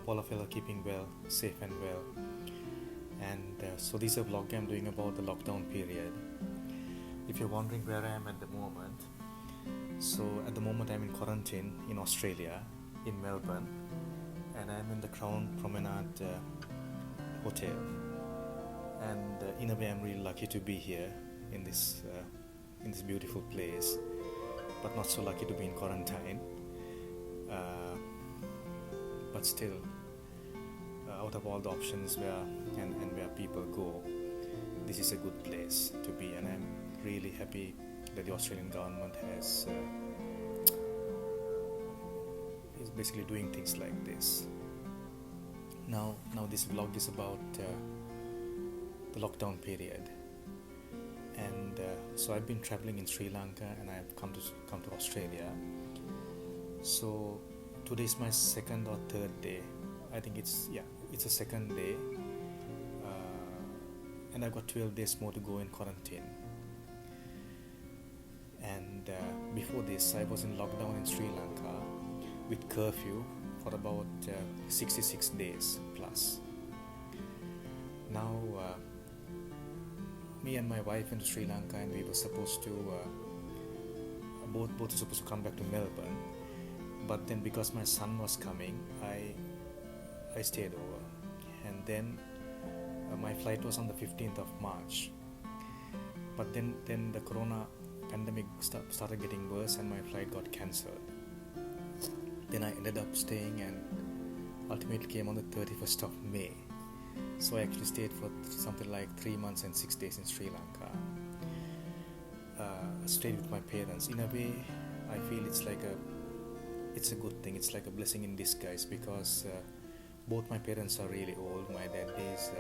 hope all of you are keeping well, safe and well. And so this is a vlog I'm doing about the lockdown period. If you're wondering where I am at the moment, so at the moment I'm in quarantine in Australia, in Melbourne, and I'm in the Crown Promenade Hotel. And in a way I'm really lucky to be here in this beautiful place, but not so lucky to be in quarantine. But still, out of all the options where people go, this is a good place to be, and I'm really happy that the Australian government is basically doing things like this. Now this vlog is about the lockdown period, and so I've been traveling in Sri Lanka and I've come to Australia. So today is my second or third day. I think it's a second day, and I've got 12 days more to go in quarantine. And before this, I was in lockdown in Sri Lanka with curfew for about 66 days plus. Now, me and my wife went to Sri Lanka, and we were supposed to both supposed to come back to Melbourne. But then, because my son was coming, I stayed over, and then my flight was on the 15th of March. But then the corona pandemic started getting worse, and my flight got cancelled. Then I ended up staying, and ultimately came on the 31st of May. So I actually stayed for something like 3 months and 6 days in Sri Lanka. Stayed with my parents. In a way, I feel it's a good thing. It's like a blessing in disguise, because both my parents are really old. My dad is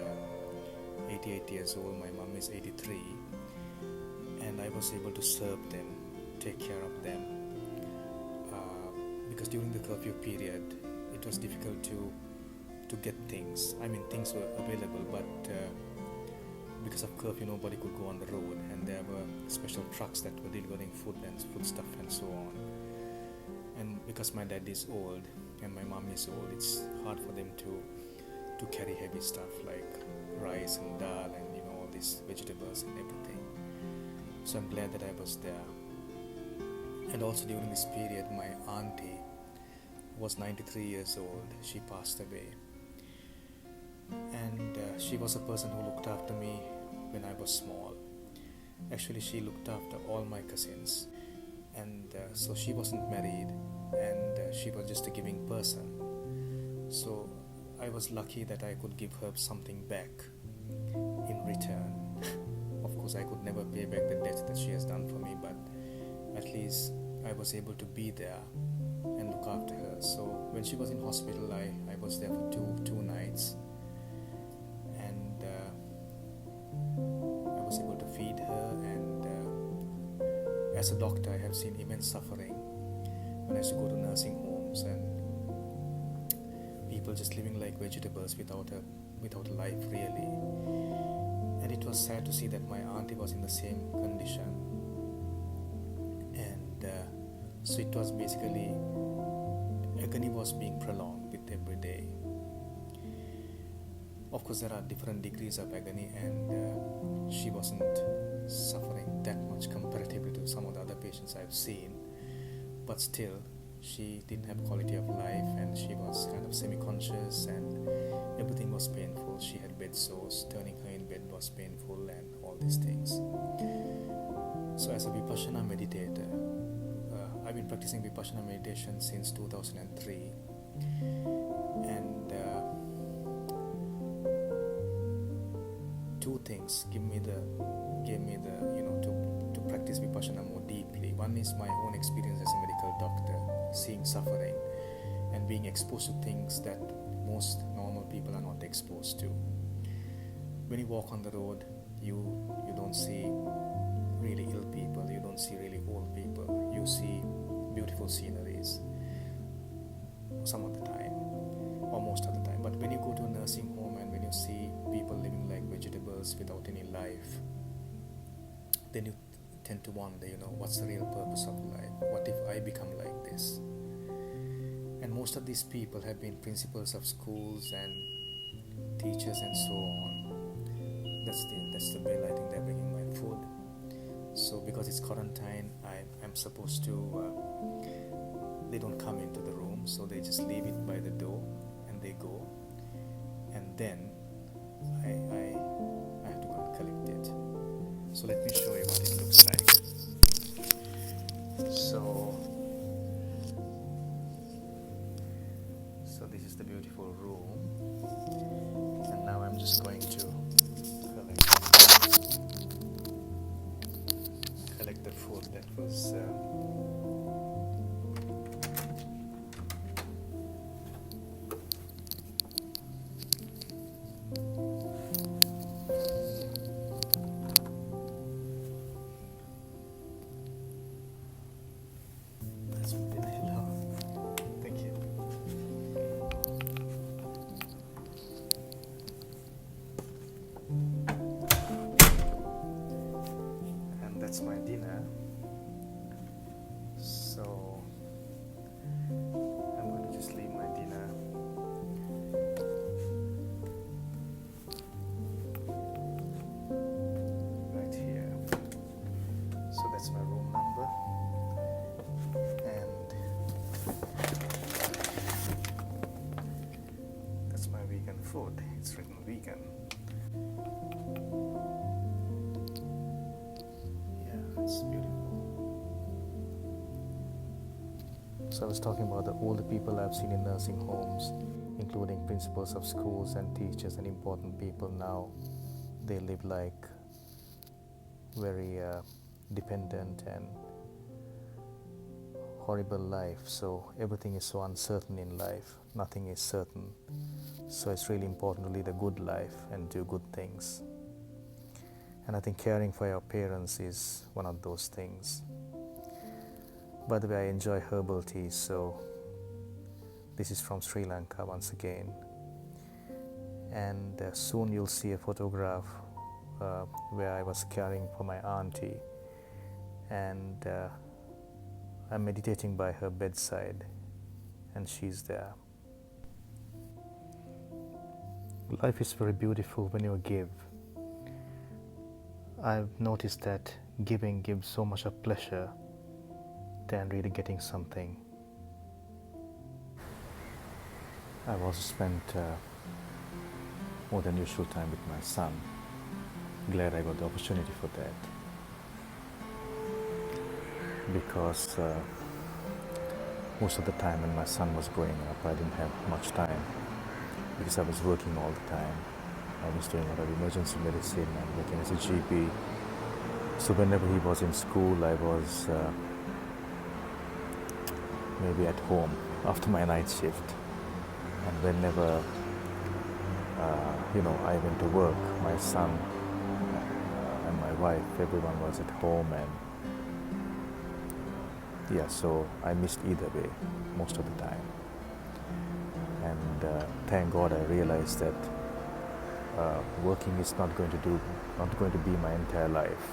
88 years old, my mom is 83, and I was able to serve them, take care of them, because during the curfew period it was difficult to get things. I mean, things were available, but because of curfew nobody could go on the road, and there were special trucks that were delivering food and foodstuff and so on. And because my dad is old and my mom is old, it's hard for them to carry heavy stuff like rice and dal and all these vegetables and everything. So I'm glad that I was there. And also during this period, my auntie was 93 years old. She passed away, and she was a person who looked after me when I was small. Actually, she looked after all my cousins, and so she wasn't married, and she was just a giving person. So I was lucky that I could give her something back in return. Of course, I could never pay back the debt that she has done for me, but at least I was able to be there and look after her. So when she was in hospital, I was there for two nights, and I was able to feed her. And as a doctor, I have seen immense suffering when I used to go to nursing homes, and people just living like vegetables without a life really. And it was sad to see that my auntie was in the same condition. And so it was basically, agony was being prolonged with every day. Of course, there are different degrees of agony, and she wasn't suffering that much comparatively to some of the other patients I've seen. But still, she didn't have quality of life, and she was kind of semi-conscious, and everything was painful. She had bed sores, turning her in bed was painful, and all these things. So as a Vipassana meditator, I've been practicing Vipassana meditation since 2003, and two things gave me the to practice Vipassana more deeply. One is my own experience as a medical doctor, seeing suffering and being exposed to things that most normal people are not exposed to. When you walk on the road, you don't see really ill people, you don't see really old people, you see beautiful sceneries some of the time, or most of the time. But when you go to a nursing home and when you see people living like vegetables without any life, then you tend to wonder, what's the real purpose of life? What if I become like this? And most of these people have been principals of schools and teachers and so on. That's the bill. I think they're bringing my food. So because it's quarantine, I'm supposed to. They don't come into the room, so they just leave it by the door, and they go, and then I have to go and collect it. So let me show you what it looks like. So this is the beautiful room, and now I'm just going to collect the food that was that's hello. Thank you. And that's my dinner. So I'm going to just leave my dinner right here. So that's my room number, and that's my vegan food. It's written vegan. Yeah, it's beautiful. So I was talking about all the people I've seen in nursing homes, including principals of schools and teachers and important people now. They live like very dependent and horrible life. So everything is so uncertain in life. Nothing is certain. So it's really important to lead a good life and do good things. And I think caring for your parents is one of those things. By the way, I enjoy herbal tea, so this is from Sri Lanka once again. And soon you'll see a photograph where I was caring for my auntie, and I'm meditating by her bedside, and she's there. Life is very beautiful when you give. I've noticed that giving gives so much of pleasure than really getting something. I've also spent more than usual time with my son. Glad I got the opportunity for that, because most of the time when my son was growing up, I didn't have much time because I was working all the time. I was doing a lot of emergency medicine and working as a GP. So whenever he was in school, I was maybe at home after my night shift, and whenever I went to work, my son and my wife, everyone was at home, and so I missed either way most of the time. And thank God I realized that working is not going to be my entire life.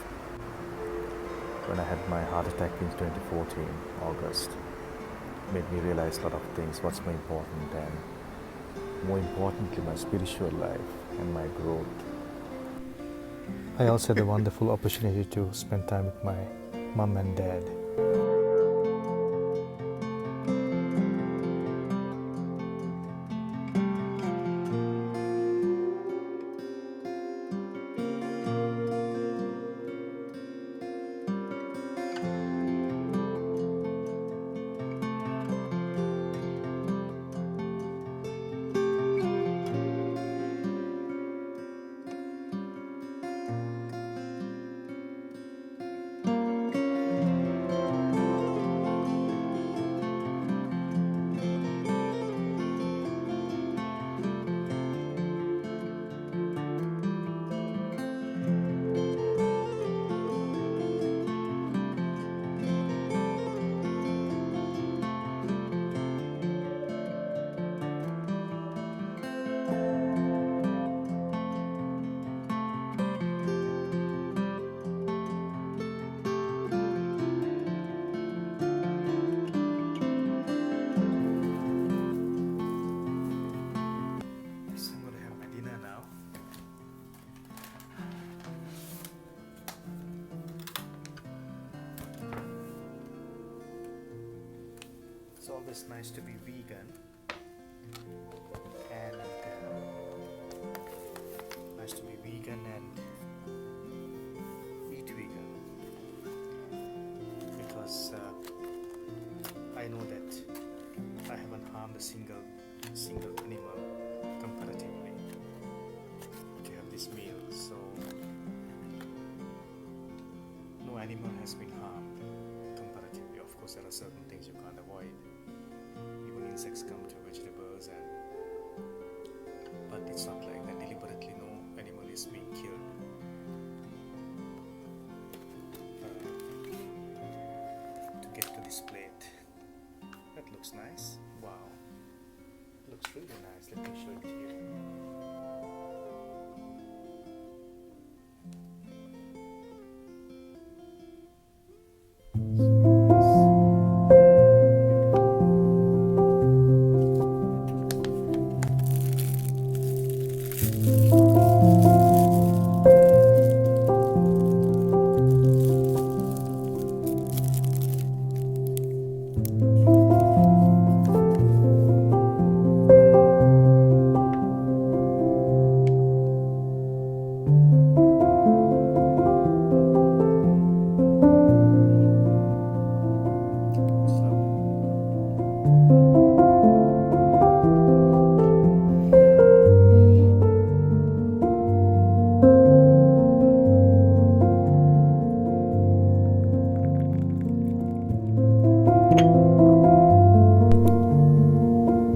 When I had my heart attack in 2014 August, made me realize a lot of things, what's more important, and more importantly my spiritual life and my growth. I also had the wonderful opportunity to spend time with my mom and dad. always nice to be vegan, and eat vegan, because I know that I haven't harmed a single animal comparatively to have this meal. So no animal has been harmed comparatively. Of course, there are certain things you can't avoid. Even insects come to vegetables, but it's not like that. Deliberately, no animal is being killed to get to this plate. That looks nice. Wow, looks really nice. Let me show it to you.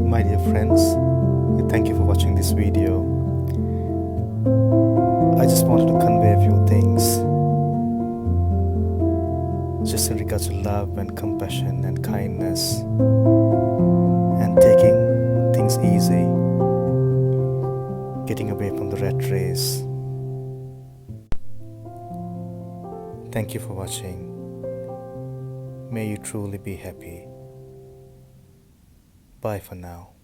My dear friends, thank you for watching this video. I just wanted to convey a few things just in regards to love and compassion and kindness and taking things easy, getting away from the rat race. Thank you for watching. May you truly be happy. Bye for now.